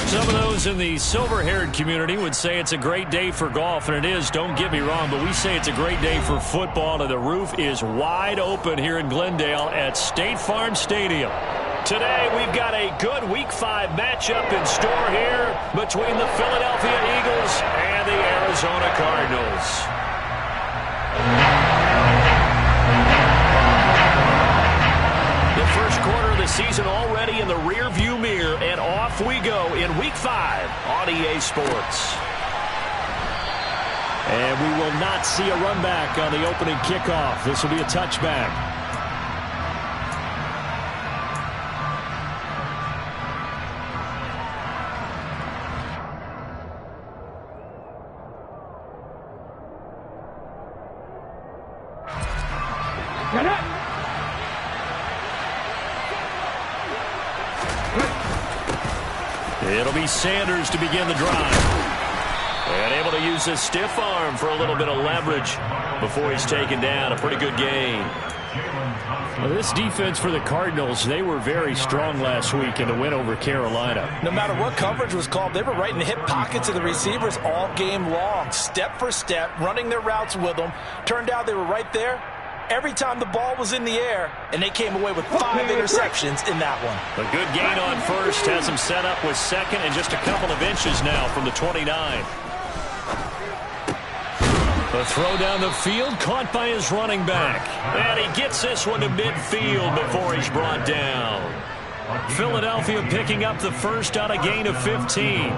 Some of those in the silver-haired community would say it's a great day for golf, and it is, don't get me wrong, but we say it's a great day for football, and the roof is wide open here in Glendale at State Farm Stadium. Today, we've got a good Week 5 matchup in store here between the Philadelphia Eagles and the Arizona Cardinals. The first quarter of the season already in the rearview mirror, and off we go in Week 5 on EA Sports. And we will not see a run back on the opening kickoff. This will be a touchback. It'll be Sanders to begin the drive. And able to use his stiff arm for a little bit of leverage before he's taken down. A pretty good gain. Well, this defense for the Cardinals, they were very strong last week in the win over Carolina. No matter what coverage was called, they were right in the hip pockets of the receivers all game long. Step for step, running their routes with them. Turned out they were right there every time the ball was in the air, and they came away with 5 interceptions in that one. A good gain on first has him set up with second and just a couple of inches now from the 29. The throw down the field, caught by his running back. And he gets this one to midfield before he's brought down. Philadelphia picking up the first on a gain of 15.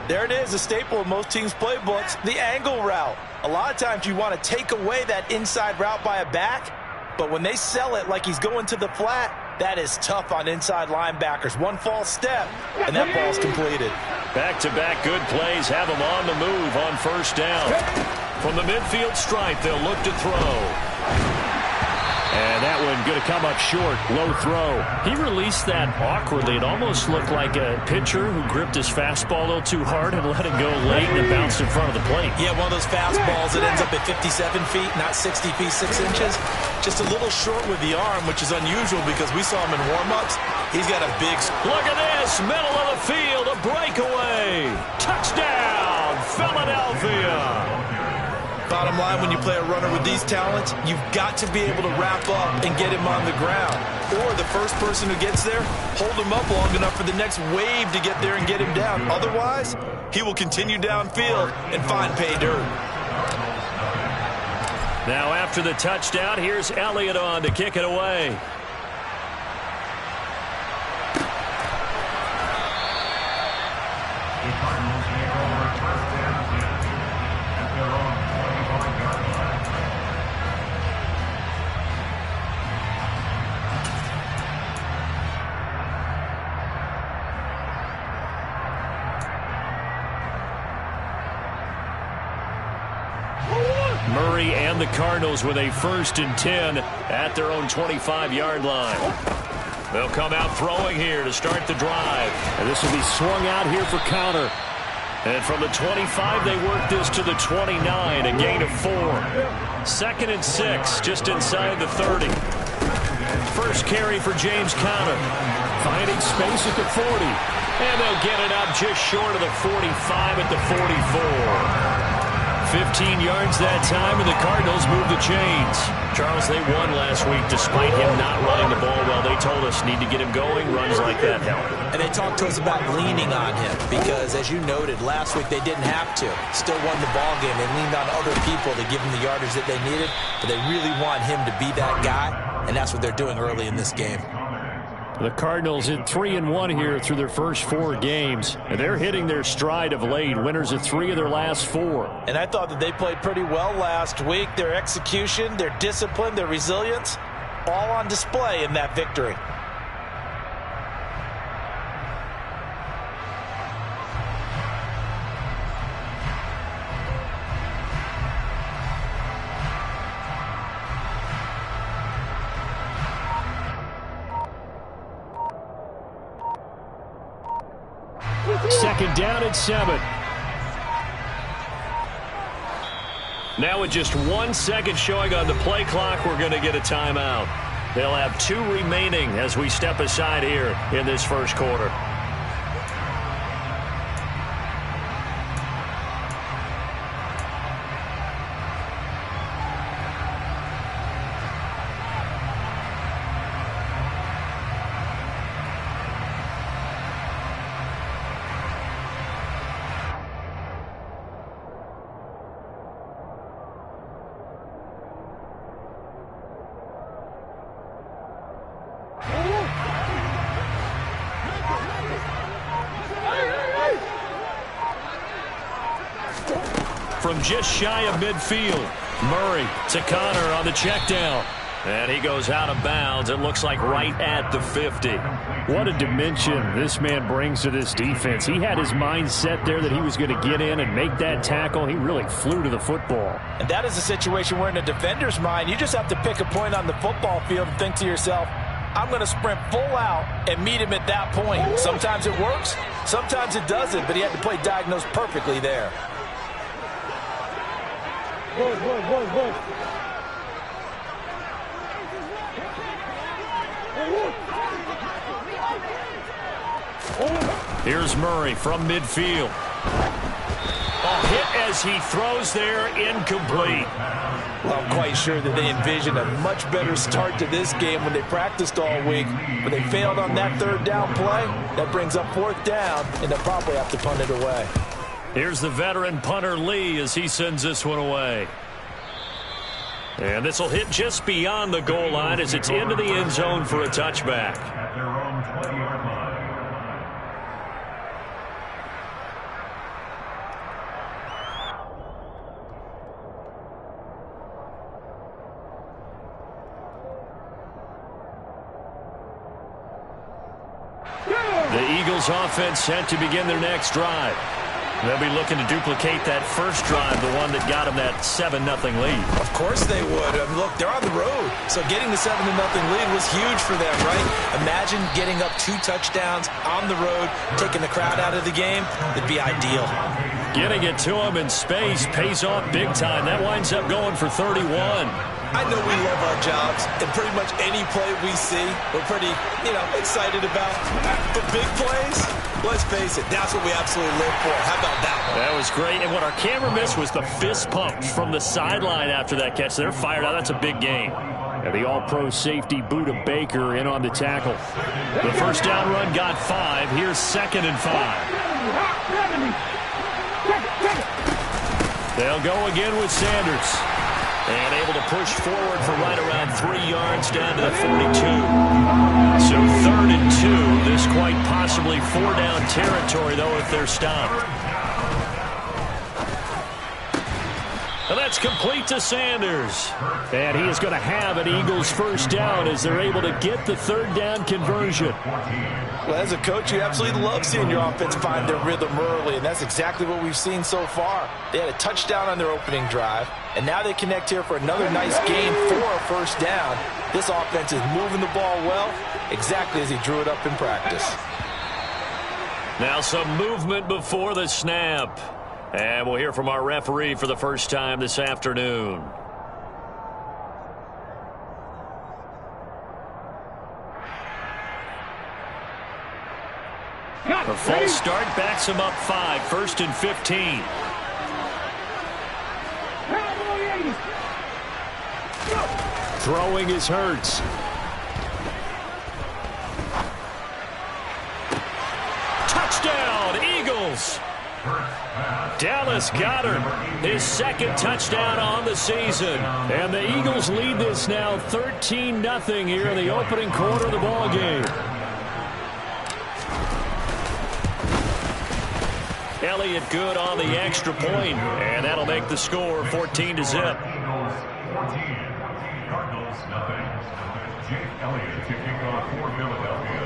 There it is, a staple of most teams' playbooks, the angle route. A lot of times you want to take away that inside route by a back, but when they sell it like he's going to the flat, that is tough on inside linebackers. One false step, and that ball's completed. Back-to-back good plays have him on the move on first down. From the midfield stripe, they'll look to throw. And that one going to come up short. Low throw. He released that awkwardly. It almost looked like a pitcher who gripped his fastball a little too hard and let it go late and it bounced in front of the plate. Yeah, one of those fastballs that ends up at 57 feet, not 60 feet, 6 inches. Just a little short with the arm, which is unusual because we saw him in warm-ups. He's got a big... Look at this. Middle of the field. A breakaway. Touchdown, Philadelphia. Bottom line, when you play a runner with these talents, you've got to be able to wrap up and get him on the ground. Or the first person who gets there, hold him up long enough for the next wave to get there and get him down. Otherwise, he will continue downfield and find pay dirt. Now after the touchdown, here's Elliott on to kick it away. Murray and the Cardinals with a 1st and 10 at their own 25-yard line. They'll come out throwing here to start the drive. And this will be swung out here for counter. And from the 25, they work this to the 29, a gain of 4. 2nd and 6, just inside the 30. First carry for James Conner. Finding space at the 40. And they'll get it up just short of the 45 at the 44. 15 yards that time, and the Cardinals move the chains. Charles, they won last week despite him not running the ball well. They told us need to get him going. Runs like that help. And they talked to us about leaning on him because, as you noted, last week they didn't have to. Still won the ball game. They leaned on other people to give them the yardage that they needed, but they really want him to be that guy, and that's what they're doing early in this game. The Cardinals in 3-1 here through their first 4 games. And they're hitting their stride of late. Winners of 3 of their last 4. And I thought that they played pretty well last week. Their execution, their discipline, their resilience, all on display in that victory. Second down and 7. Now with just 1 second showing on the play clock, we're going to get a timeout. They'll have 2 remaining as we step aside here in this first quarter. from just shy of midfield. Murray to Connor on the check down. And he goes out of bounds. It looks like right at the 50. What a dimension this man brings to this defense. He had his mind set there that he was going to get in and make that tackle. He really flew to the football. And that is a situation where in a defender's mind, you just have to pick a point on the football field and think to yourself, I'm going to sprint full out and meet him at that point. Sometimes it works, sometimes it doesn't, but he had to play diagnose perfectly there. Here's Murray from midfield. A hit as he throws there, incomplete. Well, I'm quite sure that they envisioned a much better start to this game when they practiced all week. But they failed on that third down play. That brings up fourth down, and they'll probably have to punt it away. Here's the veteran punter Lee as he sends this one away. And this will hit just beyond the goal line as it's into the end zone for a touchback. At their own 20-yard line. The Eagles offense set to begin their next drive. They'll be looking to duplicate that first drive, the one that got them that 7-0 lead. Of course they would. I mean, look, they're on the road. So getting the 7-0 lead was huge for them, right? Imagine getting up 2 touchdowns on the road, taking the crowd out of the game. It'd be ideal. Getting it to him in space pays off big time. That winds up going for 31. I know we love our jobs, and pretty much any play we see, we're pretty, excited about. But big plays, let's face it, that's what we absolutely live for. How about that one? That was great. And what our camera missed was the fist pump from the sideline after that catch. They're fired out. That's a big game. And the all-pro safety Buda Baker in on the tackle. The first down run got 5. Here's 2nd and 5. They'll go again with Sanders. And able to push forward for right around 3 yards down to the 42. So 3rd and 2. This quite possibly 4-down territory, though, if they're stopped. And that's complete to Sanders. And he is going to have an Eagles first down as they're able to get the 3rd down conversion. Well, as a coach, you absolutely love seeing your offense find their rhythm early, and that's exactly what we've seen so far. They had a touchdown on their opening drive, and now they connect here for another nice gain for a first down. This offense is moving the ball well, exactly as he drew it up in practice. Now some movement before the snap. And we'll hear from our referee for the first time this afternoon. A false start backs him up 5. 1st and 15. Throwing is Hurts. Touchdown, Eagles. Dallas Goedert, his 2nd touchdown on the season. And the Eagles lead this now 13-0 here in the opening quarter of the ball game. Elliott good on the extra point, and that'll make the score 14-0. Eagles 14, Cardinals nothing. Jake Elliott kicking off for Philadelphia.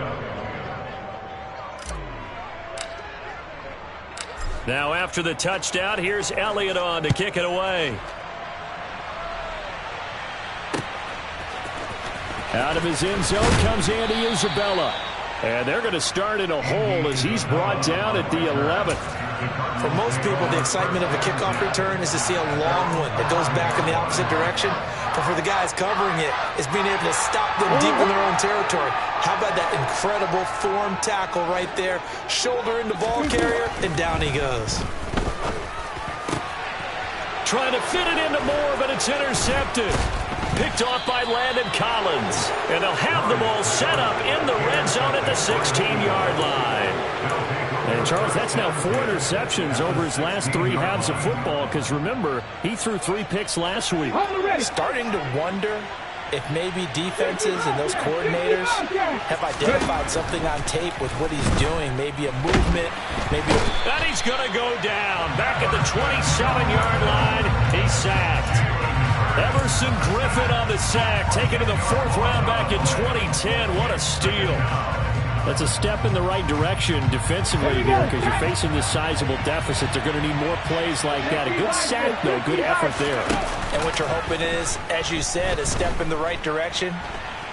Now after the touchdown, here's Elliott on to kick it away. Out of his end zone comes Andy Isabella. And they're going to start in a hole as he's brought down at the 11th. For most people, the excitement of a kickoff return is to see a long one that goes back in the opposite direction. But for the guys covering it, it's being able to stop them deep in their own territory. How about that incredible form tackle right there? Shoulder into ball carrier, and down he goes. Trying to fit it into Moore, but it's intercepted. Picked off by Landon Collins. And they'll have the ball set up in the red zone at the 16-yard line. And, Charles, that's now 4 interceptions over his last 3 halves of football because, remember, he threw 3 picks last week. Starting to wonder if maybe defenses and those coordinators have identified something on tape with what he's doing, maybe a movement, maybe a... And he's going to go down. Back at the 27-yard line, he's sacked. Everson Griffin on the sack, taken to the 4th round back in 2010. What a steal. That's a step in the right direction defensively here because you're facing this sizable deficit. They're going to need more plays like that. A good sack, though. Good effort there. And what you're hoping is, as you said, a step in the right direction,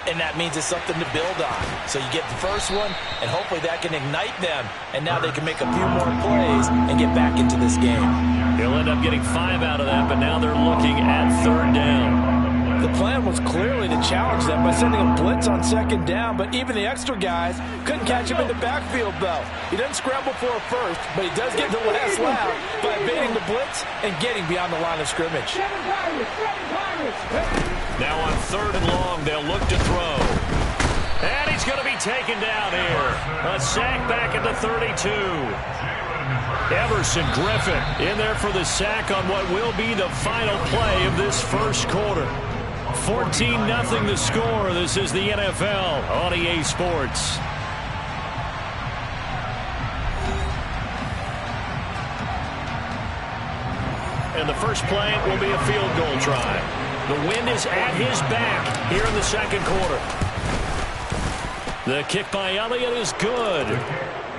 and that means it's something to build on. So you get the first one, and hopefully that can ignite them, and now they can make a few more plays and get back into this game. He'll end up getting 5 out of that, but now they're looking at 3rd down. The plan was clearly to challenge them by sending a blitz on 2nd down, but even the extra guys couldn't catch him in the backfield, though. He doesn't scramble for a first, but he does get the last lap by evading the blitz and getting beyond the line of scrimmage. Now on 3rd and long, they'll look to throw. And he's going to be taken down here. A sack back at the 32. Everson Griffin in there for the sack on what will be the final play of this first quarter. 14-0 the score. This is the NFL on EA Sports. And the first play will be a field goal try. The wind is at his back here in the 2nd quarter. The kick by Elliott is good.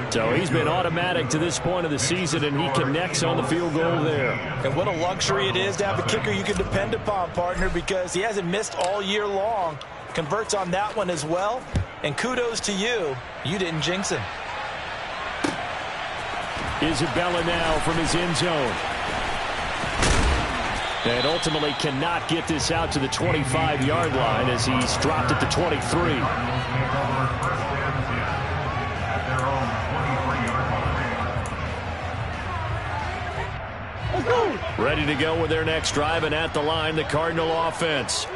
So he's been automatic to this point of the season, and he connects on the field goal there. And what a luxury it is to have a kicker you can depend upon, partner, because he hasn't missed all year long. Converts on that one as well. And kudos to you. You didn't jinx him. Isabella now from his end zone. And ultimately cannot get this out to the 25-yard line as he's dropped at the 23. Ready to go with their next drive, and at the line, the Cardinal offense.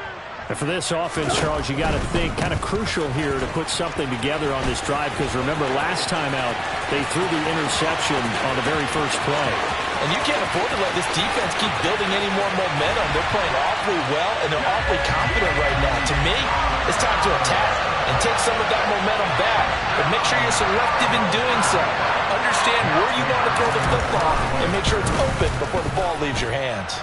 And for this offense, Charles, you got to think kind of crucial here to put something together on this drive because remember last time out they threw the interception on the very first play. And you can't afford to let this defense keep building any more momentum. They're playing awfully well, and they're awfully confident right now. To me, it's time to attack and take some of that momentum back. But make sure you're selective in doing so. Understand where you want to throw the football and make sure it's open before the ball leaves your hands.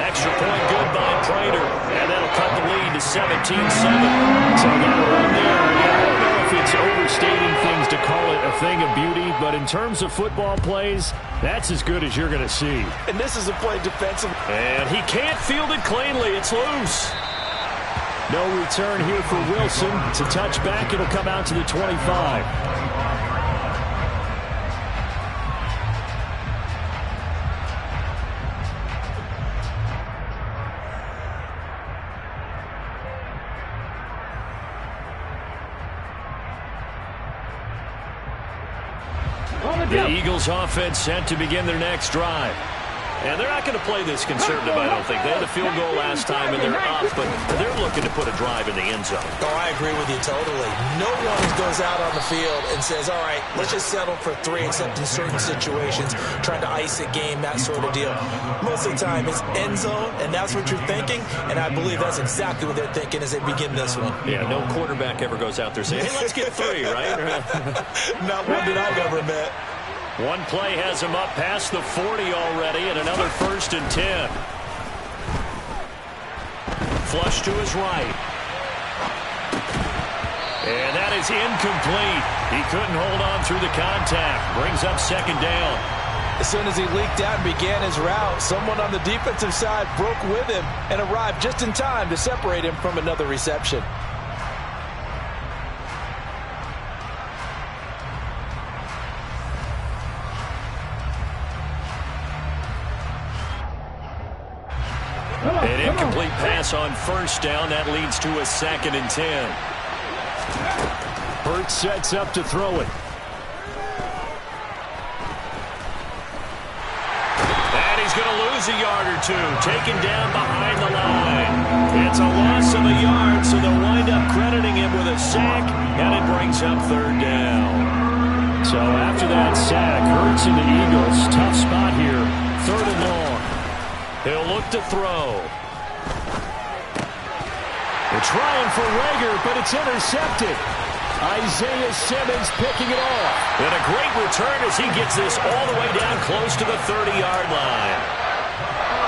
Extra point good by Prater, and that'll cut the lead to 17-7. So that right there, I don't know if it's overstating things to call it a thing of beauty, but in terms of football plays, that's as good as you're going to see. And this is a play defensive. And he can't field it cleanly. It's loose. No return here for Wilson. It's a touchback. It'll come out to the 25. The Eagles offense set to begin their next drive. And they're not going to play this conservative, I don't think. They had a field goal last time, and they're up, but they're looking to put a drive in the end zone. Oh, I agree with you totally. No one goes out on the field and says, all right, let's just settle for 3, except in certain situations, trying to ice a game, that sort of deal. Most of the time, it's end zone, and that's what you're thinking, and I believe that's exactly what they're thinking as they begin this one. Yeah, no quarterback ever goes out there saying, hey, let's get 3, right? Not one that I've ever met. One play has him up past the 40 already, and another 1st and 10. Flush to his right. And that is incomplete. He couldn't hold on through the contact. Brings up 2nd down. As soon as he leaked out and began his route, someone on the defensive side broke with him and arrived just in time to separate him from another reception. An incomplete pass on 1st down. That leads to a 2nd and 10. Hurts sets up to throw it. And he's going to lose a yard or 2. Taken down behind the line. It's a loss of a yard, so they'll wind up crediting him with a sack, and it brings up 3rd down. So after that sack, Hurts and the Eagles, tough spot here. 3rd and long. He'll look to throw. They're trying for Rager, but it's intercepted. Isaiah Simmons picking it off. And a great return as he gets this all the way down close to the 30-yard line.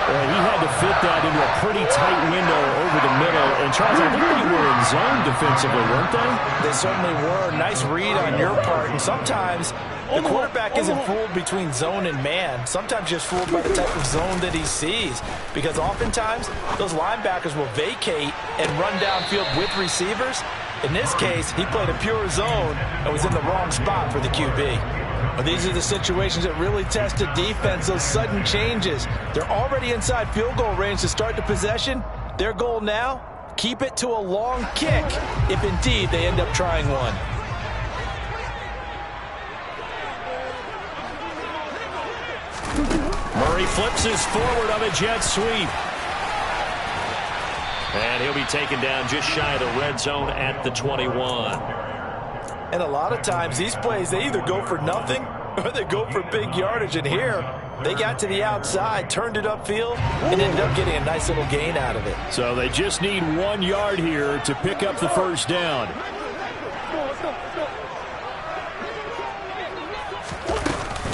He had to fit that into a pretty tight window over the middle. And, Charles, I think they were in zone defensively, weren't they? They certainly were. Nice read on your part. And sometimes the quarterback isn't fooled between zone and man. Sometimes just fooled by the type of zone that he sees. Because oftentimes, those linebackers will vacate and run downfield with receivers. In this case, he played a pure zone and was in the wrong spot for the QB. Well, these are the situations that really test a defense, those sudden changes. They're already inside field goal range to start the possession. Their goal now, keep it to a long kick, if indeed they end up trying one. Murray flips his forward on a jet sweep. And he'll be taken down just shy of the red zone at the 21. And a lot of times these plays, they either go for nothing or they go for big yardage. And here, they got to the outside, turned it upfield, and ended up getting a nice little gain out of it. So they just need 1 yard here to pick up the first down.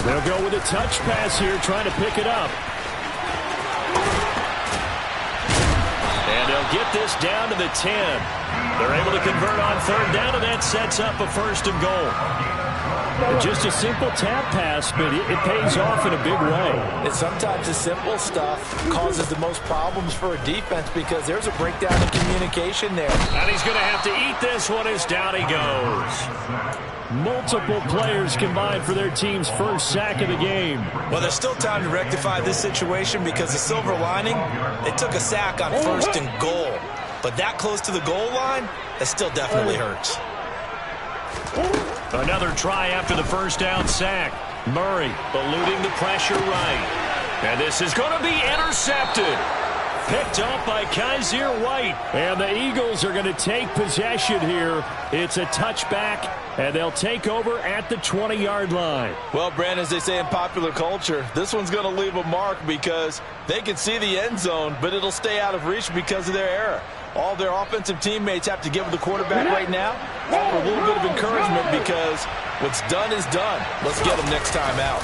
They'll go with a touch pass here, trying to pick it up. And they'll get this down to the 10. They're able to convert on third down, and that sets up a first and goal. Just a simple tap pass, but it pays off in a big way. And sometimes the simple stuff causes the most problems for a defense because there's a breakdown in communication there. And he's going to have to eat this one as down he goes. Multiple players combined for their team's first sack of the game. Well, there's still time to rectify this situation because the silver lining, they took a sack on first and goal. But that close to the goal line, that still definitely hurts. Another try after the first down sack. Murray eluding the pressure right. And this is going to be intercepted. Picked up by Kaiser White. And the Eagles are going to take possession here. It's a touchback, and they'll take over at the 20-yard line. Well, Brandon, as they say in popular culture, this one's going to leave a mark because they can see the end zone, but it'll stay out of reach because of their error. All their offensive teammates have to give the quarterback right now offer a little bit of encouragement because what's done is done. Let's get them next time out.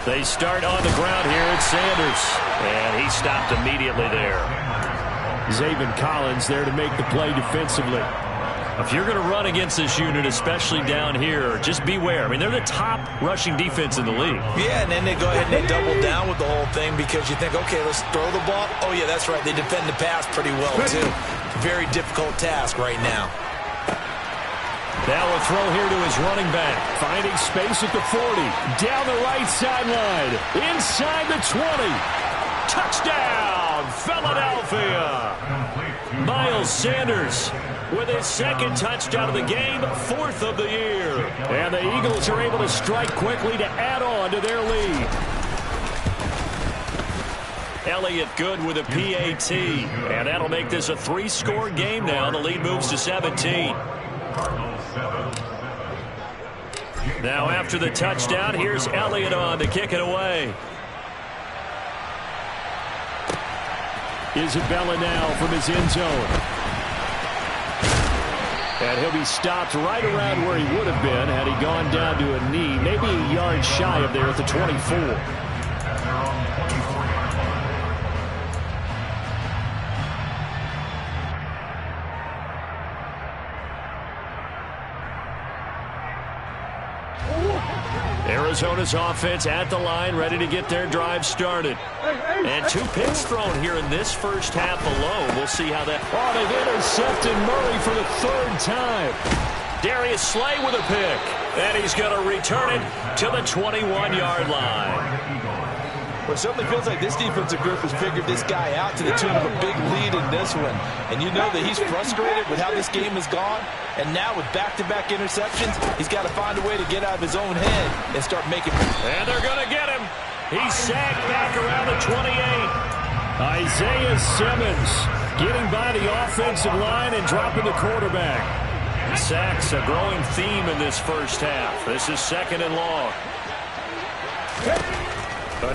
They start on the ground here at Sanders, and he stopped immediately there. Zayvon Collins there to make the play defensively. If you're going to run against this unit, especially down here, just beware. I mean, they're the top rushing defense in the league. Yeah, and then they go ahead and they double down with the whole thing because you think, okay, let's throw the ball. Oh, yeah, that's right. They defend the pass pretty well, too. Very difficult task right now. Now a throw here to his running back. Finding space at the 40. Down the right sideline. Inside the 20. Touchdown, Philadelphia. Miles Sanders with his second touchdown of the game, 4th of the year. And the Eagles are able to strike quickly to add on to their lead. Elliott good with a PAT. And that'll make this a 3-score game now. The lead moves to 17. Now after the touchdown, here's Elliott on to kick it away. Isabella now from his end zone. And he'll be stopped right around where he would have been had he gone down to a knee, maybe a yard shy of there at the 24. Arizona's offense at the line, ready to get their drive started. And 2 picks thrown here in this first half alone. We'll see how that... Oh, they've intercepted Murray for the 3rd time. Darius Slay with a pick. And he's going to return it to the 21-yard line. Well, it certainly feels like this defensive group has figured this guy out to the tune of a big lead in this one. And you know that he's frustrated with how this game has gone. And now with back-to-back interceptions, he's got to find a way to get out of his own head and start making... And they're going to get him. He's sacked back around the 28. Isaiah Simmons getting by the offensive line and dropping the quarterback. Sacks a growing theme in this first half. This is 2nd and long.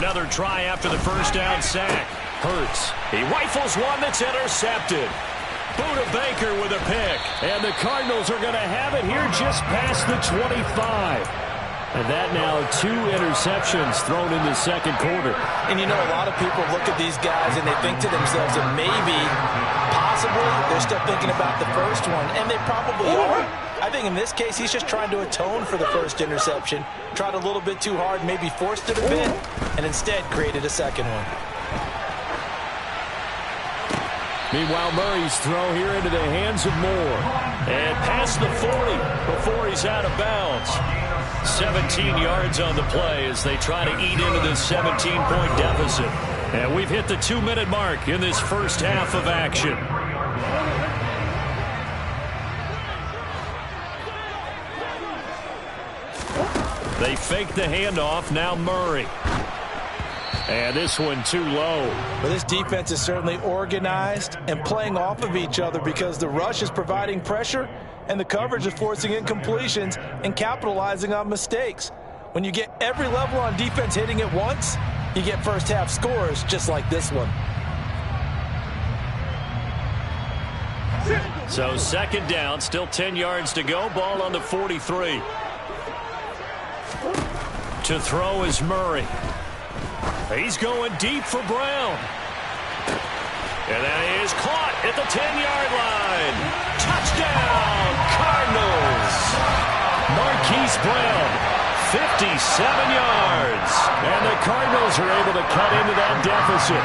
Another try after the first down sack. Hurts. He rifles one that's intercepted. Buda Baker with a pick. And the Cardinals are going to have it here just past the 25. And that now 2 interceptions thrown in the second quarter. And you know, a lot of people look at these guys and they think to themselves that maybe, possibly, they're still thinking about the first one. And they probably are. I think in this case, he's just trying to atone for the first interception. Tried a little bit too hard, maybe forced it a bit, and instead created a second one. Meanwhile, Murray's throw here into the hands of Moore. And past the 40 before he's out of bounds. 17 yards on the play as they try to eat into this 17-point deficit. And we've hit the 2-minute mark in this first half of action. They fake the handoff. Now Murray. And this one too low. Well, this defense is certainly organized and playing off of each other because the rush is providing pressure and the coverage is forcing incompletions and capitalizing on mistakes. When you get every level on defense hitting at once, you get first half scores just like this one. So second down, still 10 yards to go. Ball on the 43. To throw is Murray. He's going deep for Brown. And that is caught at the 10-yard line. Touchdown, Cardinals. Marquise Brown, 57 yards. And the Cardinals are able to cut into that deficit.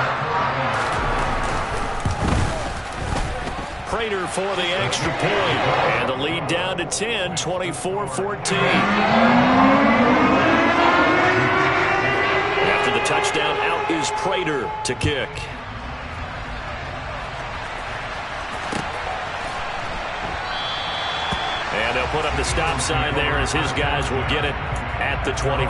Prater for the extra point. And the lead down to 10, 24-14. After the touchdown, out is Prater to kick. And they'll put up the stop sign there as his guys will get it at the 25.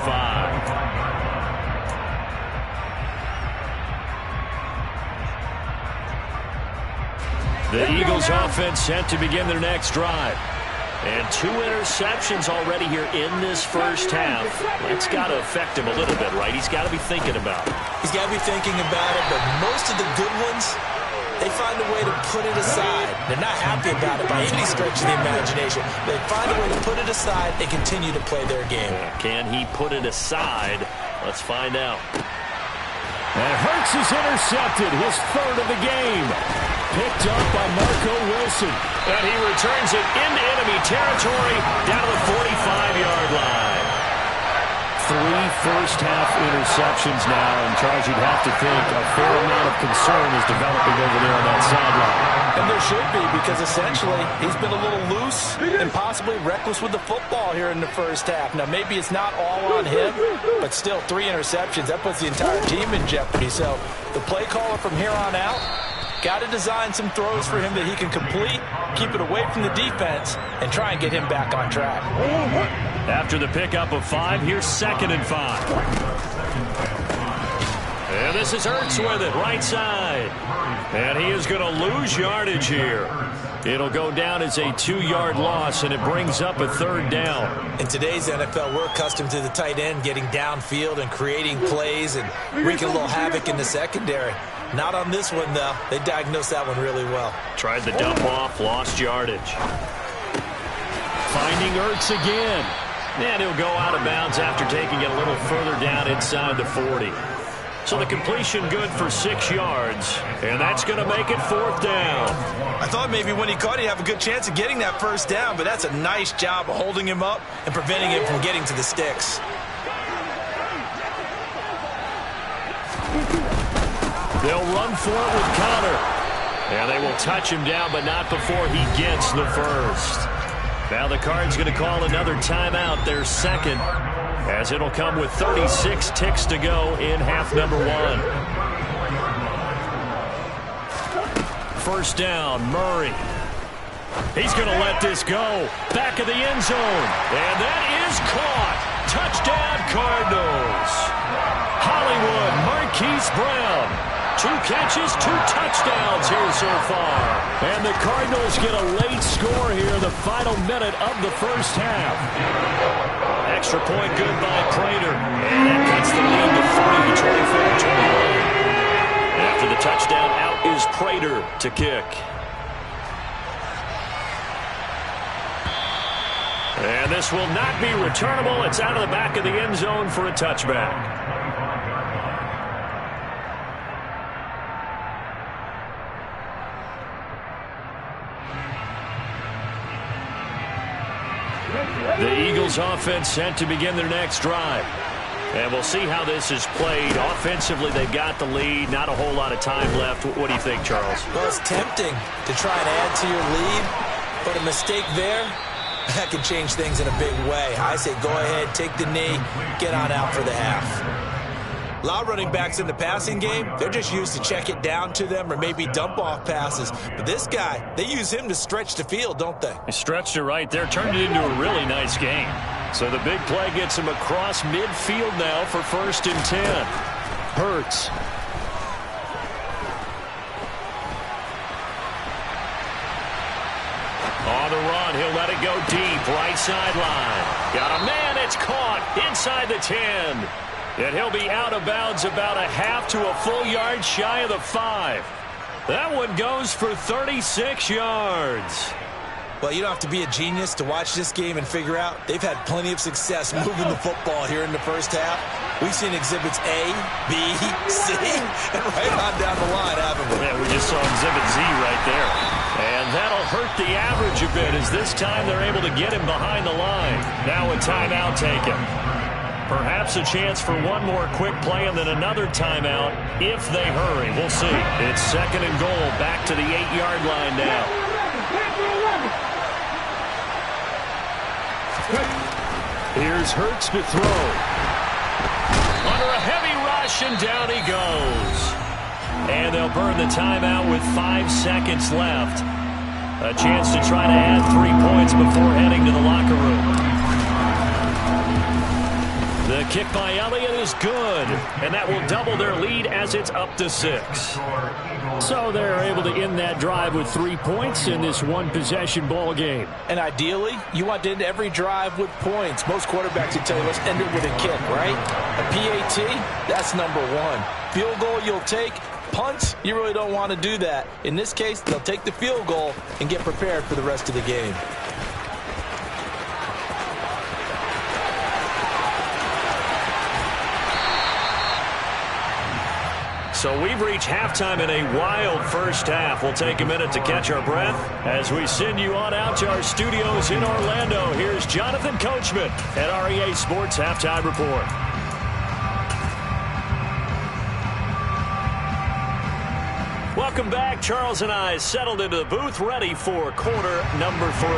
The Eagles offense set to begin their next drive. And 2 interceptions already here in this first half. That's got to affect him a little bit, right? He's got to be thinking about it. He's got to be thinking about it, but most of the good ones, they find a way to put it aside. They're not happy about it by any stretch of the imagination. They find a way to put it aside and continue to play their game. Can he put it aside? Let's find out. And Hurts is intercepted, his 3rd of the game. Picked up by Marco Wilson. And he returns it into enemy territory down to the 45-yard line. 3 first-half interceptions now, and Charles, you'd have to think a fair amount of concern is developing over there on that sideline. And there should be, because essentially he's been a little loose and possibly reckless with the football here in the first half. Now, maybe it's not all on him, but still 3 interceptions. That puts the entire team in jeopardy. So the play caller from here on out got to design some throws for him that he can complete, keep it away from the defense, and try and get him back on track. After the pickup of 5, here's 2nd and 5. And this is Hurts with it, right side. And he is going to lose yardage here. It'll go down as a 2-yard loss, and it brings up a 3rd down. In today's NFL, we're accustomed to the tight end getting downfield and creating plays and wreaking a little havoc in the secondary. Not on this one, though. They diagnosed that one really well. Tried the dump off, lost yardage. Finding Ertz again. And he'll go out of bounds after taking it a little further down inside the 40. So the completion good for 6 yards. And that's going to make it 4th down. I thought maybe when he caught, he'd have a good chance of getting that first down, but that's a nice job of holding him up and preventing him from getting to the sticks. They'll run for it with Connor. And they will touch him down, but not before he gets the first. Now the Cards going to call another timeout, their 2nd, as it'll come with 36 ticks to go in half number 1. First down, Murray. He's going to let this go. Back of the end zone. And that is caught. Touchdown, Cardinals. Hollywood, Marquise Brown. 2 catches, 2 touchdowns here so far. And the Cardinals get a late score here in the final minute of the first half. Extra point good by Prater. And that cuts the lead to 3, 24-21. After the touchdown, out is Prater to kick. And this will not be returnable. It's out of the back of the end zone for a touchback. The Eagles offense set to begin their next drive. And we'll see how this is played. Offensively, they've got the lead. Not a whole lot of time left. What do you think, Charles? Well, it's tempting to try and add to your lead, but a mistake there, that can change things in a big way. I say go ahead, take the knee, get on out for the half. A lot of running backs in the passing game, they're just used to check it down to them or maybe dump off passes. But this guy, they use him to stretch the field, don't they? He stretched it right there, turned it into a really nice game. So the big play gets him across midfield now for 1st and 10. Hurts. On the run, he'll let it go deep, right sideline. Got a man, it's caught inside the 10. And he'll be out of bounds about a half to a full yard shy of the 5. That one goes for 36 yards. Well, you don't have to be a genius to watch this game and figure out they've had plenty of success moving the football here in the first half. We've seen exhibits A, B, C, and right on down the line, haven't we? Yeah, we just saw exhibit Z right there. And that'll hurt the average a bit as this time they're able to get him behind the line. Now a timeout taken. Perhaps a chance for one more quick play and then another timeout if they hurry. We'll see. It's 2nd and goal, back to the 8-yard line now. Here's Hurts to throw. Under a heavy rush, and down he goes. And they'll burn the timeout with 5 seconds left. A chance to try to add 3 points before heading to the locker room. The kick by Elliott is good, and that will double their lead as it's up to 6. So they're able to end that drive with 3 points in this one-possession ball game. And ideally, you want to end every drive with points. Most quarterbacks will tell you, let's end it with a kick, right? A PAT, that's number 1. Field goal you'll take. Punts, you really don't want to do that. In this case, they'll take the field goal and get prepared for the rest of the game. So we've reached halftime in a wild first half. We'll take a minute to catch our breath as we send you on out to our studios in Orlando. Here's Jonathan Coachman at REA Sports Halftime Report. Welcome back. Charles and I settled into the booth, ready for quarter number 3.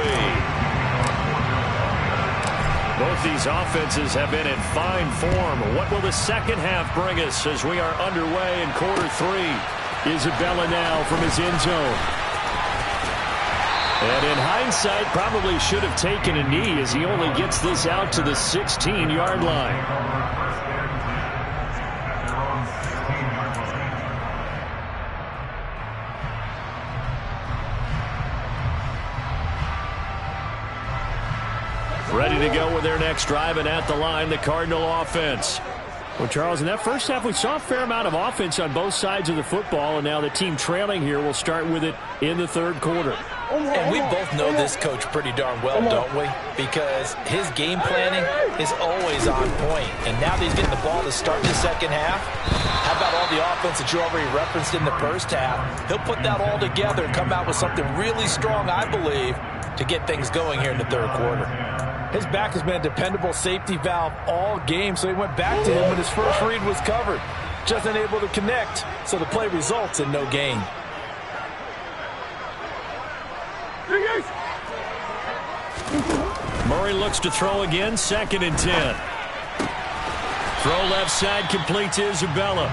Both these offenses have been in fine form. What will the second half bring us as we are underway in quarter 3? Isabella now from his end zone. And in hindsight, probably should have taken a knee as he only gets this out to the 16-yard line. Ready to go with their next drive, and at the line, the Cardinal offense. Well, Charles, in that first half, we saw a fair amount of offense on both sides of the football, and now the team trailing here will start with it in the third quarter. And we both know this coach pretty darn well, don't we? Because his game planning is always on point. And now that he's getting the ball to start the second half, how about all the offense that you already referenced in the first half? He'll put that all together and come out with something really strong, I believe, to get things going here in the third quarter. His back has been a dependable safety valve all game, so he went back to him when his first read was covered. Just unable to connect, so the play results in no gain. Murray looks to throw again, 2nd and 10. Throw left side, complete to Isabella.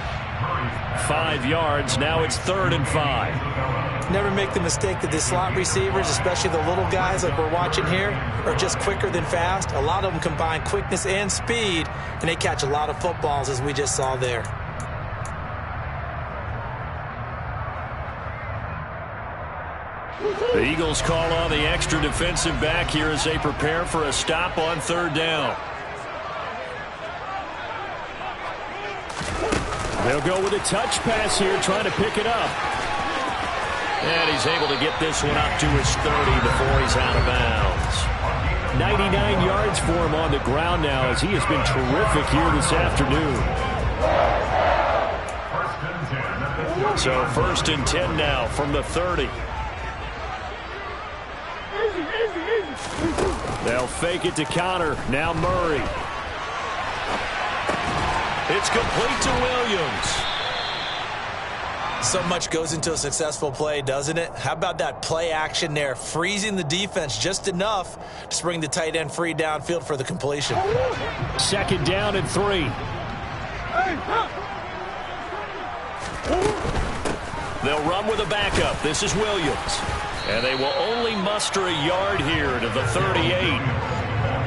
5 yards, now it's 3rd and 5. Never make the mistake that the slot receivers, especially the little guys like we're watching here, are just quicker than fast. A lot of them combine quickness and speed, and they catch a lot of footballs, as we just saw there. The Eagles call on the extra defensive back here as they prepare for a stop on 3rd down. They'll go with a touch pass here, trying to pick it up. And he's able to get this one up to his 30 before he's out of bounds. 99 yards for him on the ground now, as he has been terrific here this afternoon. So 1st and 10 now from the 30. They'll fake it to counter. Now Murray. It's complete to Williams. So much goes into a successful play, doesn't it? How about that play action there, freezing the defense just enough to bring the tight end free downfield for the completion. 2nd down and 3. They'll run with a backup. This is Williams. And they will only muster a yard here to the 38.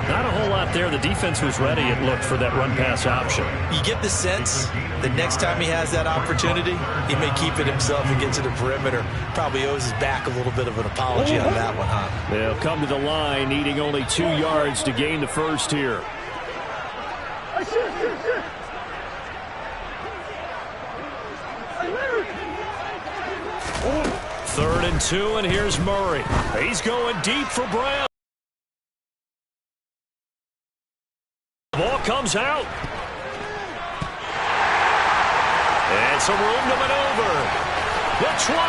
Not a whole lot there. The defense was ready, it looked, for that run-pass option. You get the sense that next time he has that opportunity, he may keep it himself and get to the perimeter. Probably owes his back a little bit of an apology on that one, huh? They'll come to the line, needing only 2 yards to gain the first here. 3rd and 2, and here's Murray. He's going deep for Brown. Ball comes out. And some room to maneuver. The 20.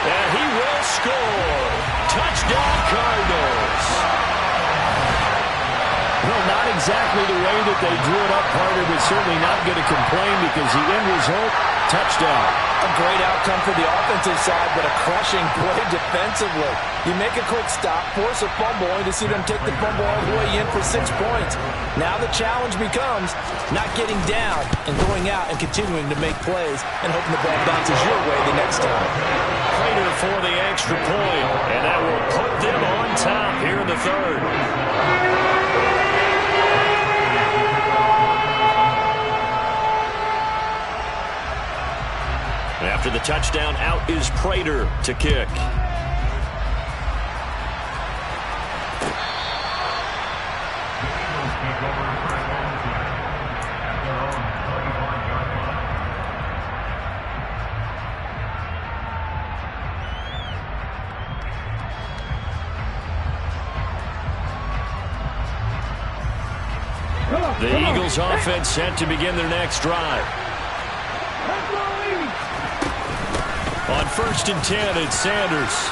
And he will score. Touchdown, Cardinals. Well, not exactly the way that they drew it up, Carter, but certainly not going to complain because the end result, touchdown. A great outcome for the offensive side, but a crushing play defensively. You make a quick stop, force a fumble, only to see them take the fumble all the way in for 6 points. Now the challenge becomes not getting down and going out and continuing to make plays and hoping the ball bounces your way the next time. Prater for the extra point, and that will put them on top here in the 3rd. After the touchdown, out is Prater to kick. The Eagles offense set to begin their next drive. On 1st and 10, it's Sanders.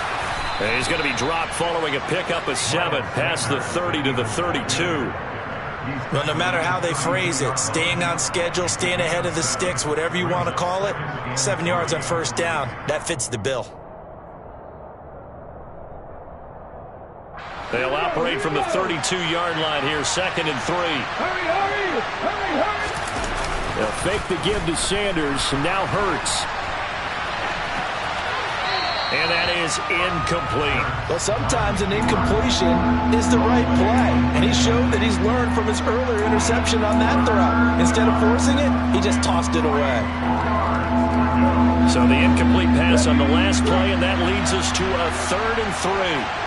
And he's going to be dropped following a pickup of 7 past the 30 to the 32. Well, no matter how they phrase it, staying on schedule, staying ahead of the sticks, whatever you want to call it, 7 yards on 1st down, that fits the bill. They'll operate from the 32-yard line here, 2nd and 3. They'll fake the give to Sanders, and now Hurts. And that is incomplete. Well, sometimes an incompletion is the right play. And he showed that he's learned from his earlier interception on that throw. Instead of forcing it, he just tossed it away. So the incomplete pass on the last play, and that leads us to a 3rd and 3.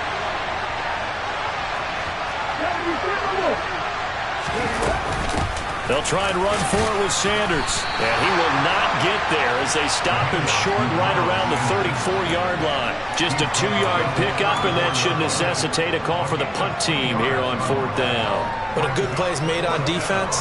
They'll try and run for it with Sanders. And he will not get there as they stop him short right around the 34-yard line. Just a 2-yard pickup, and that should necessitate a call for the punt team here on 4th down. When a good play is made on defense,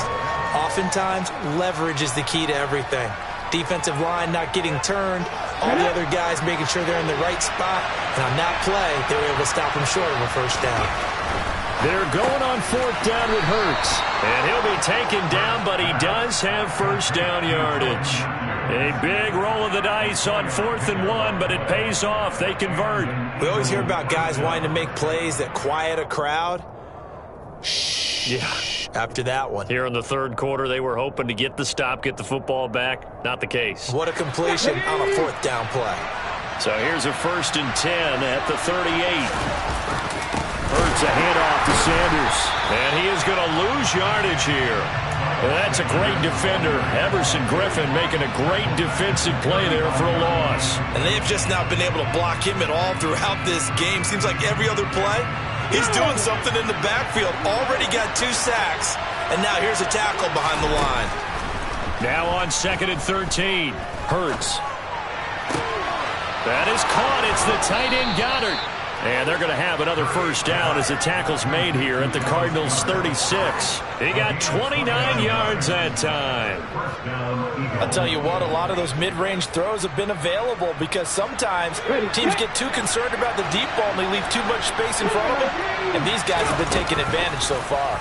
oftentimes leverage is the key to everything. Defensive line not getting turned, all the other guys making sure they're in the right spot. And on that play, they were able to stop him short of a 1st down. They're going on 4th down with Hurts. And he'll be taken down, but he does have 1st down yardage. A big roll of the dice on 4th and 1, but it pays off. They convert. We always hear about guys wanting to make plays that quiet a crowd. Yeah. After that one. Here in the 3rd quarter, they were hoping to get the stop, get the football back. Not the case. What a completion on a 4th down play. So here's a 1st and 10 at the 38. Hurts a handoff to Sanders. And he is going to lose yardage here. Well, that's a great defender. Everson Griffin making a great defensive play there for a loss. And they've just not been able to block him at all throughout this game. Seems like every other play, he's doing something in the backfield. Already got 2 sacks. And now here's a tackle behind the line. Now on 2nd and 13. Hurts. That is caught. It's the tight end Goddard. And they're going to have another first down as the tackle's made here at the Cardinals 36. He got 29 yards that time. I'll tell you what, a lot of those mid-range throws have been available because sometimes teams get too concerned about the deep ball and they leave too much space in front of them. And these guys have been taking advantage so far.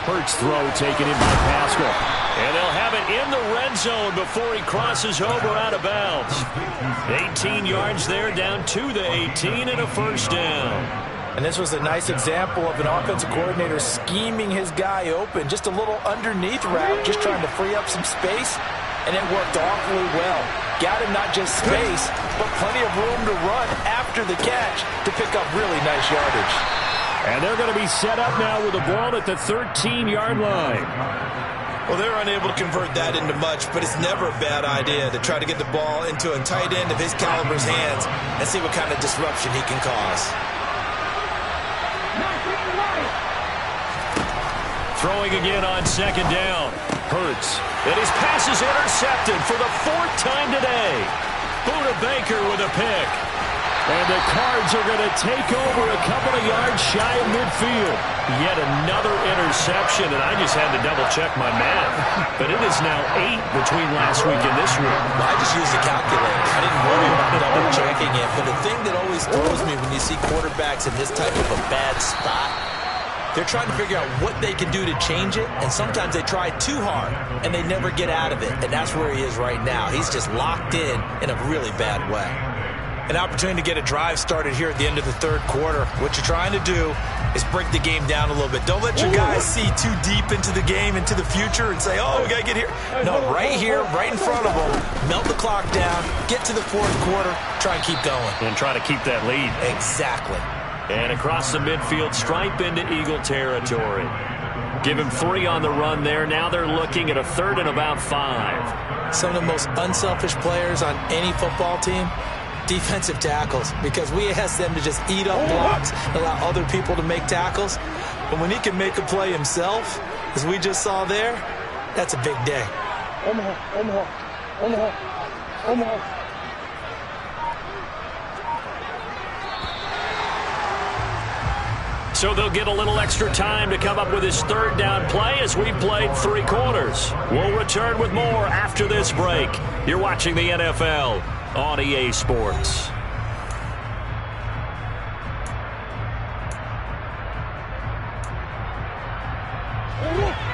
Hurts throw taken in by Pascal. And they'll have it in the red zone before he crosses over out of bounds. 18 yards there, down to the 18 and a first down. And this was a nice example of an offensive coordinator scheming his guy open. Just a little underneath route, just trying to free up some space. And it worked awfully well. Got him not just space, but plenty of room to run after the catch to pick up really nice yardage. And they're going to be set up now with the ball at the 13-yard line. Well, they're unable to convert that into much, but it's never a bad idea to try to get the ball into a tight end of his caliber's hands and see what kind of disruption he can cause. Throwing again on second down. Hurts. And his pass is intercepted for the 4th time today. Buda Baker with a pick. And the Cards are going to take over a couple of yards shy of midfield. Yet another interception, and I just had to double-check my math. But it is now 8 between last week and this week. Well, I just used a calculator. I didn't worry about double-checking it. But the thing that always throws me when you see quarterbacks in this type of a bad spot, they're trying to figure out what they can do to change it, and sometimes they try too hard, and they never get out of it. And that's where he is right now. He's just locked in a really bad way. An opportunity to get a drive started here at the end of the third quarter. What you're trying to do is break the game down a little bit. Don't let your guys see too deep into the game, into the future, and say, oh, we got to get here. No, right here, right in front of them, melt the clock down, get to the fourth quarter, try and keep going. And try to keep that lead. Exactly. And across the midfield, stripe into Eagle territory. Give him 3 on the run there. Now they're looking at a 3rd and about 5. Some of the most unselfish players on any football team, defensive tackles, because we ask them to just eat up blocks, allow other people to make tackles. But when he can make a play himself, as we just saw there, that's a big day. So they'll get a little extra time to come up with his 3rd down play as we've played 3 quarters. We'll return with more after this break. You're watching the NFL on EA Sports.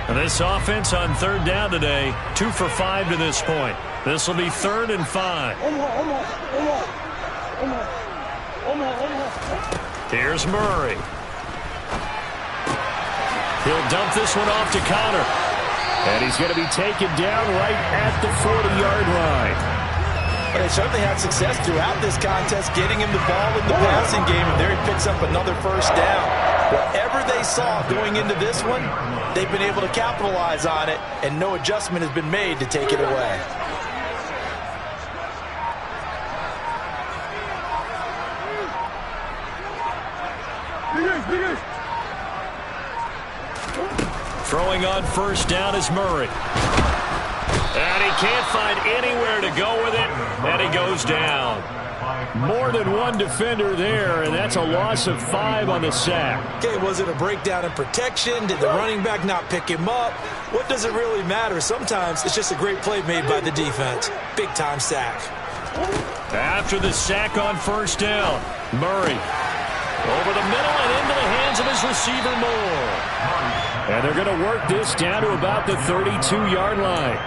And this offense on 3rd down today, 2 for 5 to this point. This will be 3rd and 5. Here's Murray. He'll dump this one off to Connor. And he's going to be taken down right at the 40-yard line. But they certainly had success throughout this contest, getting him the ball in the passing game, and there he picks up another first down. Whatever they saw going into this one, they've been able to capitalize on it, and no adjustment has been made to take it away. Throwing on first down is Murray. And he can't find anywhere to go with it, and he goes down. More than one defender there, and that's a loss of 5 on the sack. Okay, was it a breakdown in protection? Did the running back not pick him up? What does it really matter? Sometimes it's just a great play made by the defense. Big-time sack. After the sack on first down, Murray over the middle and into the hands of his receiver Moore. And they're going to work this down to about the 32-yard line.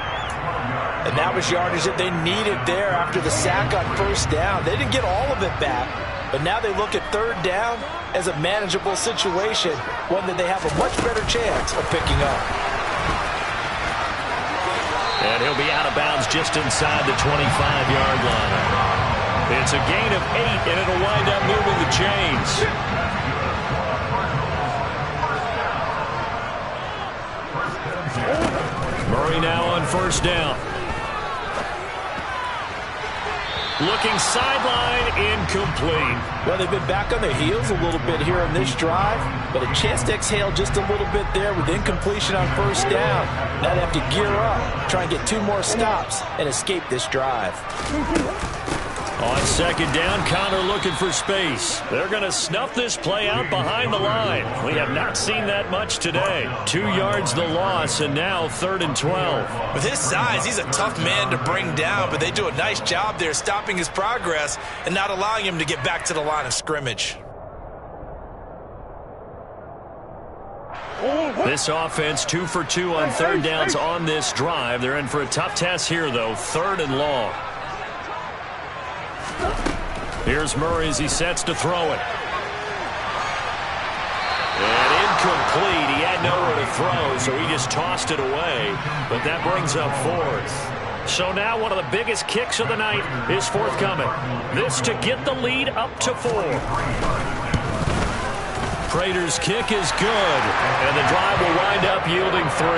And that was yardage that they needed there after the sack on first down. They didn't get all of it back, but now they look at 3rd down as a manageable situation, one that they have a much better chance of picking up. And he'll be out of bounds just inside the 25-yard line. It's a gain of 8, and it'll wind up moving the chains. Murray now on first down. Looking sideline, incomplete. Well, they've been back on their heels a little bit here on this drive, but a chance to exhale just a little bit there with incompletion on first down. Now they have to gear up, try and get 2 more stops and escape this drive. On second down, Connor looking for space. They're going to snuff this play out behind the line. We have not seen that much today. 2 yards the loss, and now 3rd and 12. With his size, he's a tough man to bring down, but they do a nice job there stopping his progress and not allowing him to get back to the line of scrimmage. This offense 2 for 2 on 3rd downs on this drive. They're in for a tough test here, though. 3rd and long. Here's Murray as he sets to throw it. And incomplete. He had nowhere to throw, so he just tossed it away. But that brings up 4th. So now one of the biggest kicks of the night is forthcoming. This to get the lead up to 4. Prater's kick is good, and the drive will wind up yielding 3.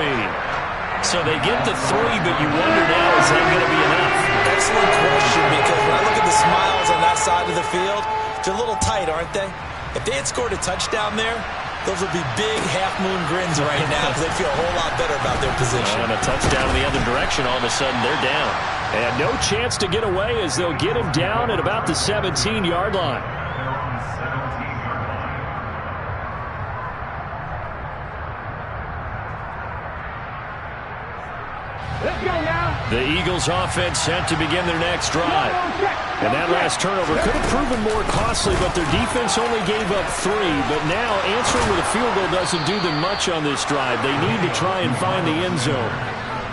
So they get the 3, but you wonder now, is that going to be enough? Excellent question, because when I look at the smiles on that side of the field, they're a little tight, aren't they? If they had scored a touchdown there, those would be big half-moon grins right now because they feel a whole lot better about their position. And a touchdown in the other direction, all of a sudden they're down. And no chance to get away as they'll get him down at about the 17-yard line. The Eagles offense set to begin their next drive. And that last turnover could have proven more costly, but their defense only gave up 3. But now answering with a field goal doesn't do them much on this drive. They need to try and find the end zone.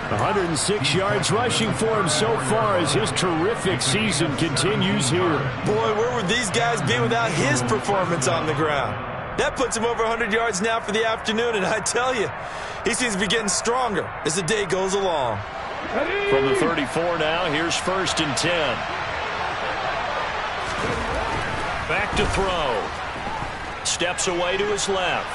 106 yards rushing for him so far as his terrific season continues here. Boy, where would these guys be without his performance on the ground? That puts him over 100 yards now for the afternoon, and I tell you, he seems to be getting stronger as the day goes along. From the 34 now, here's 1st and 10. Back to throw. Steps away to his left.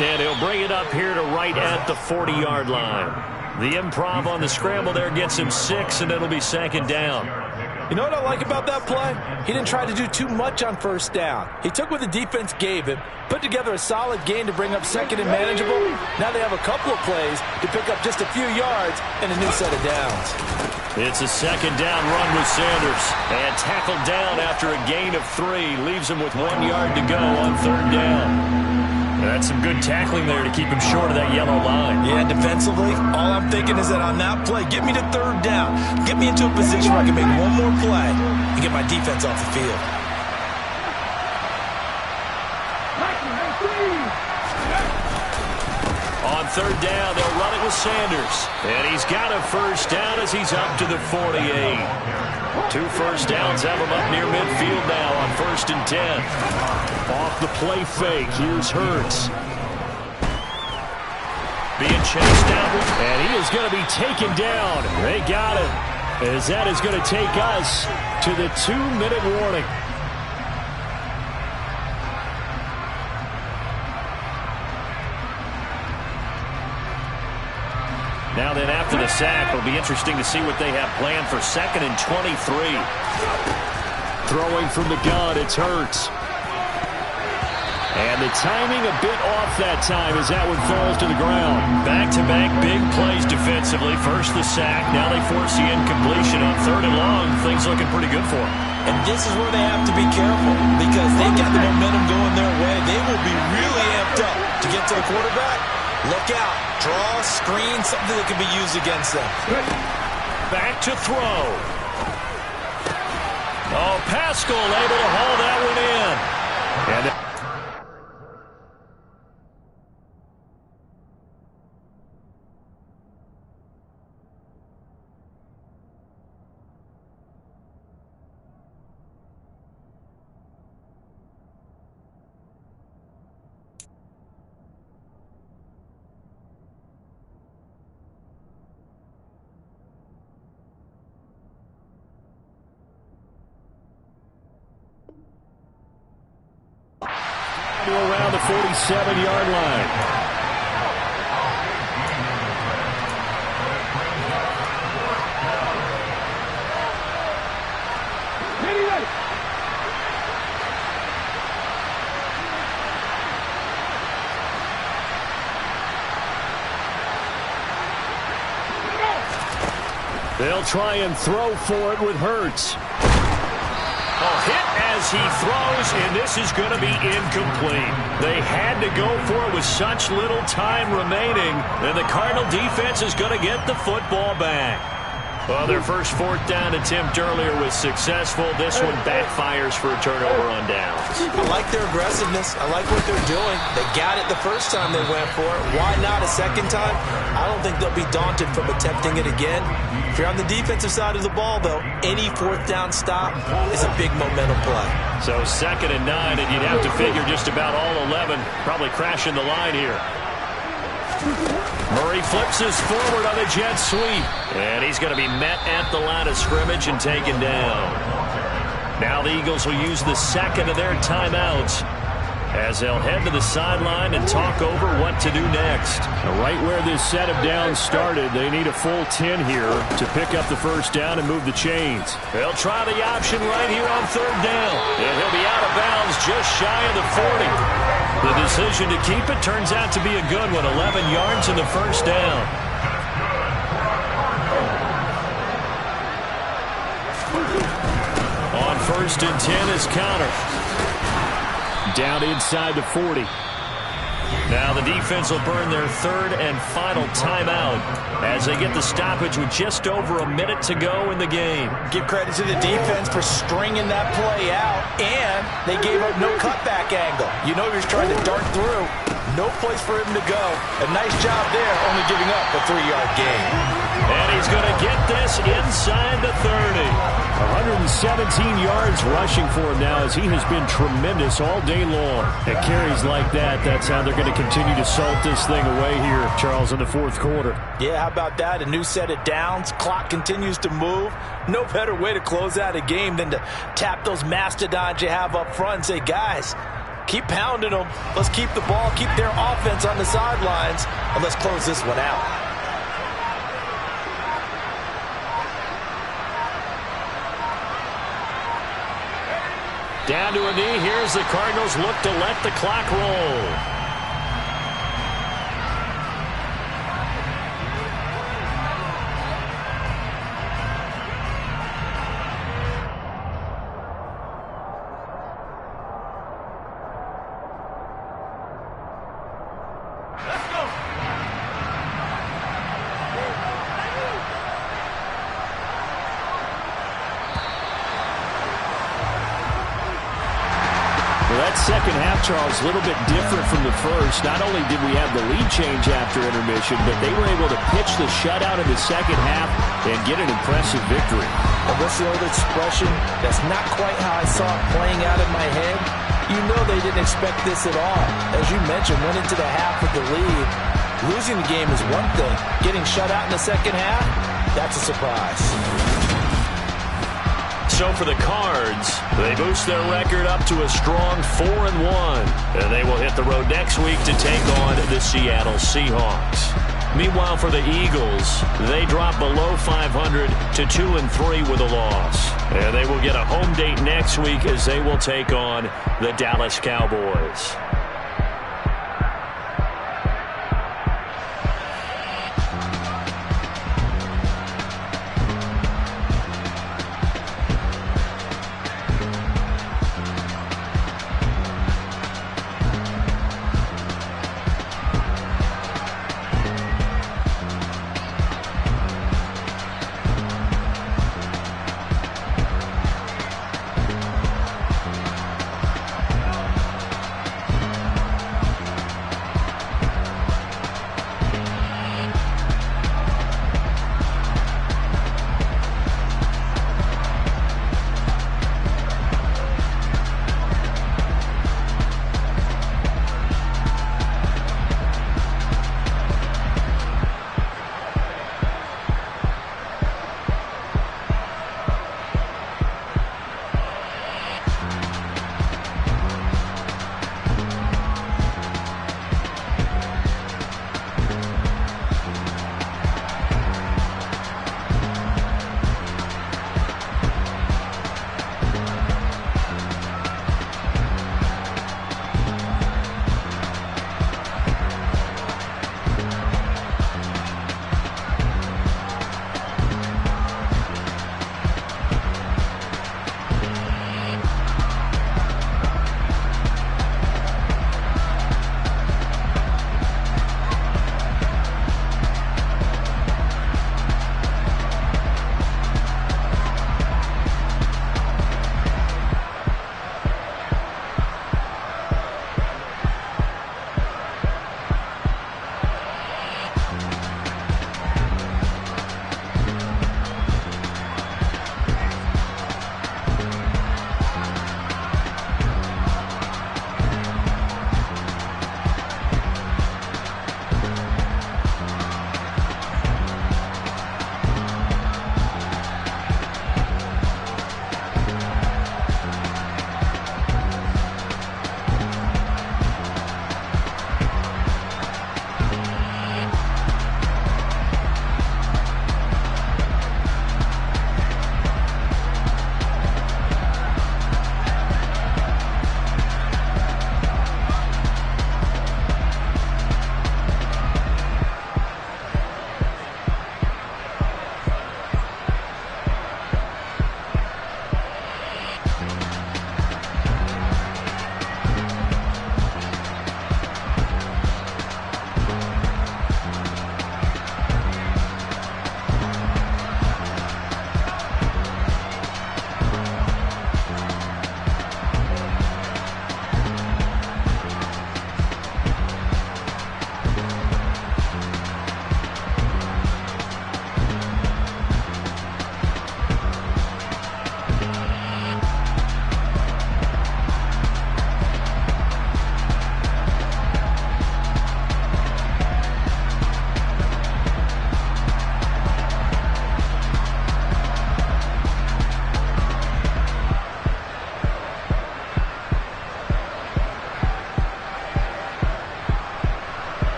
And he'll bring it up here to right at the 40-yard line. The improv on the scramble there gets him 6, and it'll be 2nd down. You know what I like about that play? He didn't try to do too much on 1st down. He took what the defense gave him, put together a solid game to bring up 2nd and manageable. Now they have a couple of plays to pick up just a few yards and a new set of downs. It's a 2nd down run with Sanders. And tackled down after a gain of 3. Leaves him with 1 yard to go on 3rd down. That's some good tackling there to keep him short of that yellow line. Yeah, defensively, all I'm thinking is that on that play, get me to 3rd down. Get me into a position where I can make one more play and get my defense off the field. On 3rd down, they'll run it with Sanders. And he's got a 1st down as he's up to the 48. 2 first downs have him up near midfield now on 1st and 10. Off the play fake, here's Hurts. Being chased down, and he is going to be taken down. They got him, as that is going to take us to the 2-minute warning. Now then, after the sack, it'll be interesting to see what they have planned for 2nd and 23. Throwing from the gun, it's Hurts. And the timing a bit off that time as that one falls to the ground. Back-to-back big plays defensively. First the sack, now they force the incompletion on 3rd and long. Things looking pretty good for them. And this is where they have to be careful because they got the momentum going their way. They will be really amped up to get to the quarterback. Look out. Draw, screen, something that can be used against them. Back to throw. Oh, Pascal able to haul that one in. And around the 47-yard line. They'll try and throw for it with Hurts. A hit as he throws, and this is going to be incomplete. They had to go for it with such little time remaining, and the Cardinal defense is going to get the football back. Well, their first fourth down attempt earlier was successful. This one backfires for a turnover on downs. I like their aggressiveness. I like what they're doing. They got it the first time they went for it. Why not a second time? I don't think they'll be daunted from attempting it again. If you're on the defensive side of the ball, though, any fourth down stop is a big momentum play. So 2nd and 9, and you'd have to figure just about all 11 probably crashing the line here. Murray flips us forward on the jet sweep. And he's going to be met at the line of scrimmage and taken down. Now the Eagles will use the second of their timeouts as they'll head to the sideline and talk over what to do next. Right where this set of downs started, they need a full 10 here to pick up the first down and move the chains. They'll try the option right here on 3rd down. And he'll be out of bounds just shy of the 40. The decision to keep it turns out to be a good one. 11 yards in the first down. On 1st and 10 is Connor. Down inside the 40. Now the defense will burn their 3rd and final timeout as they get the stoppage with just over a minute to go in the game. Give credit to the defense for stringing that play out, and they gave up no cutback angle. You know he was trying to dart through. No place for him to go. A nice job there, only giving up a 3-yard gain. And he's going to get this inside the 30. 117 yards rushing for him now as he has been tremendous all day long. At carries like that, that's how they're going to continue to salt this thing away here, Charles, in the 4th quarter. Yeah, how about that? A new set of downs. Clock continues to move. No better way to close out a game than to tap those mastodons you have up front and say, guys, keep pounding them. Let's keep the ball, keep their offense on the sidelines, and let's close this one out. Down to a knee. Here's the Cardinals look to let the clock roll. Second half, Charles, a little bit different from the first. Not only did we have the lead change after intermission, but they were able to pitch the shutout in the second half and get an impressive victory. And what's the old expression? That's not quite how I saw it playing out in my head. You know they didn't expect this at all. As you mentioned, went into the half with the lead. Losing the game is one thing. Getting shut out in the second half, that's a surprise. So for the Cards, they boost their record up to a strong 4-1. And they will hit the road next week to take on the Seattle Seahawks. Meanwhile, for the Eagles, they drop below 500 to 2-3 with a loss. And they will get a home date next week as they will take on the Dallas Cowboys.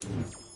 it.